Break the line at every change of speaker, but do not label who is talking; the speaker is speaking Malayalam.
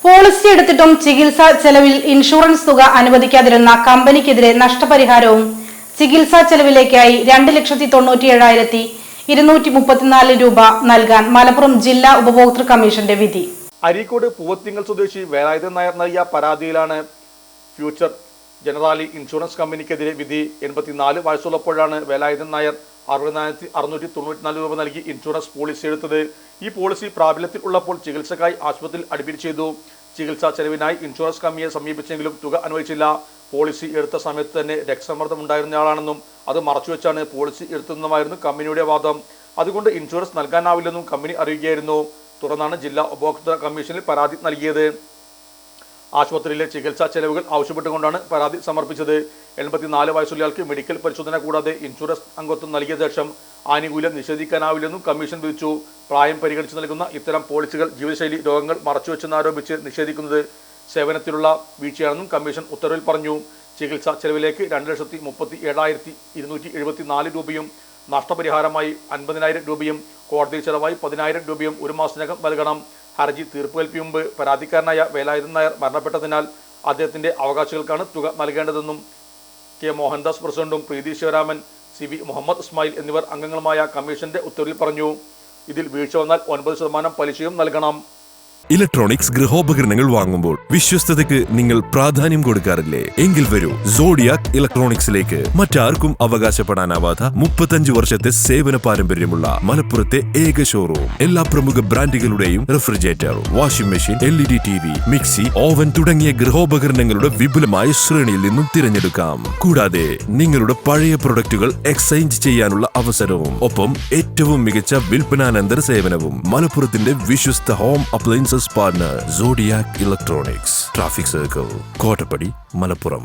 പോളിസി എടുത്തിട്ടും ചികിത്സാ ചെലവിൽ ഇൻഷുറൻസ് തുക അനുവദിക്കാതിരുന്ന കമ്പനിക്കെതിരെ നഷ്ടപരിഹാരവും ചികിത്സാ ചെലവിലേക്കായി 2,97,234 രൂപ നൽകാൻ മലപ്പുറം ജില്ലാ ഉപഭോക്തൃ കമ്മീഷന്റെ വിധി.
അരീക്കോട് പൂവത്തിങ്കൽ സ്വദേശി വേലായുധൻ നായർ നൽകിയ പരാതിയിലാണ് ഫ്യൂച്ചർ ജനറാലി ഇൻഷുറൻസ് കമ്പനിക്കെതിരെ വിധി. 84 വയസ്സുള്ളപ്പോഴാണ് വേലായുധൻ നായർ 60,694 രൂപ നൽകി ഇൻഷുറൻസ് പോളിസി എടുത്തത്. ഈ പോളിസി പ്രാബല്യത്തിൽ ഉള്ളപ്പോൾ ചികിത്സക്കായി ആശുപത്രിയിൽ അഡ്മിറ്റ് ചെയ്തു. ചികിത്സാ ചെലവിനായി ഇൻഷുറൻസ് കമ്പനിയെ സമീപിച്ചെങ്കിലും തുക അനുവദിച്ചില്ല. പോളിസി എടുത്ത സമയത്ത് തന്നെ രക്തസമ്മർദ്ദം ഉണ്ടായിരുന്നയാളാണെന്നും അത് മറച്ചുവെച്ചാണ് പോളിസി എടുത്തതെന്നുമായിരുന്നു കമ്പനിയുടെ വാദം. അതുകൊണ്ട് ഇൻഷുറൻസ് നൽകാനാവില്ലെന്നും കമ്പനി അറിയുകയായിരുന്നു. തുടർന്നാണ് ജില്ലാ ഉപഭോക്തൃ കമ്മീഷനിൽ പരാതി നൽകിയത്. ആശുപത്രിയിലെ ചികിത്സാ ചെലവുകൾ ആവശ്യപ്പെട്ടുകൊണ്ടാണ് പരാതി സമർപ്പിച്ചത്. 84 വയസ്സുള്ളയാൾക്ക് മെഡിക്കൽ പരിശോധന കൂടാതെ ഇൻഷുറൻസ് അംഗത്വം നൽകിയ ശേഷം ആനുകൂല്യം നിഷേധിക്കാനാവില്ലെന്നും കമ്മീഷൻ വിധിച്ചു. പ്രായം പരിഗണിച്ച് നൽകുന്ന ഇത്തരം പോളിസികൾ ജീവിതശൈലി രോഗങ്ങൾ മറച്ചുവെച്ചെന്നാരോപിച്ച് നിഷേധിക്കുന്നത് സേവനത്തിലുള്ള വീഴ്ചയാണെന്നും കമ്മീഷൻ ഉത്തരവിൽ പറഞ്ഞു. ചികിത്സാ ചെലവിലേക്ക് 2,37,274 രൂപയും നഷ്ടപരിഹാരമായി 50,000 രൂപയും കോടതി ചെലവായി 10,000 രൂപയും ഒരു മാസത്തിനകം നൽകണം. ഹർജി തീർപ്പുകൽപ്പിക്കും മുമ്പ് പരാതിക്കാരനായ വേലായുധൻ നായർ മരണപ്പെട്ടതിനാൽ അദ്ദേഹത്തിന്റെ അവകാശികൾക്കാണ് തുക നൽകേണ്ടതെന്നും കെ മോഹൻദാസ് പ്രസിഡന്റും പ്രീതി ശിവരാമൻ, CV മുഹമ്മദ് ഇസ്മായിൽ എന്നിവർ അംഗങ്ങളുമായ കമ്മീഷന്റെ ഉത്തരവിൽ പറഞ്ഞു. ഇതിൽ വീഴ്ച വന്നാൽ 9% പലിശയും നൽകണം.
ഇലക്ട്രോണിക്സ് ഗൃഹോപകരണങ്ങൾ വാങ്ങുമ്പോൾ വിശ്വസ്തതയ്ക്ക് നിങ്ങൾ പ്രാധാന്യം കൊടുക്കാറില്ലേ? എങ്കിൽ വരൂ സോഡിയാക് ഇലക്ട്രോണിക്സിലേക്ക്. മറ്റാർക്കും അവകാശപ്പെടാനാവാത്ത 35 വർഷത്തെ സേവന പാരമ്പര്യമുള്ള മലപ്പുറത്തെ ഏക ഷോറൂം. എല്ലാ പ്രമുഖ ബ്രാൻഡുകളുടെയും refrigerator, washing machine, LED TV, mixie, oven തുടങ്ങിയ ഗൃഹോപകരണങ്ങളുടെ വിപുലമായ ശ്രേണിയിൽ നിന്നും തിരഞ്ഞെടുക്കാം. കൂടാതെ നിങ്ങളുടെ പഴയ പ്രൊഡക്റ്റുകൾ എക്സ്ചേഞ്ച് ചെയ്യാനുള്ള അവസരവും ഒപ്പം ഏറ്റവും മികച്ച വിൽപ്പനാനന്തര സേവനവും. മലപ്പുറത്തിന്റെ വിശ്വസ്ത home appliances partner zodiac electronics, traffic circle, Kottappadi, Malappuram.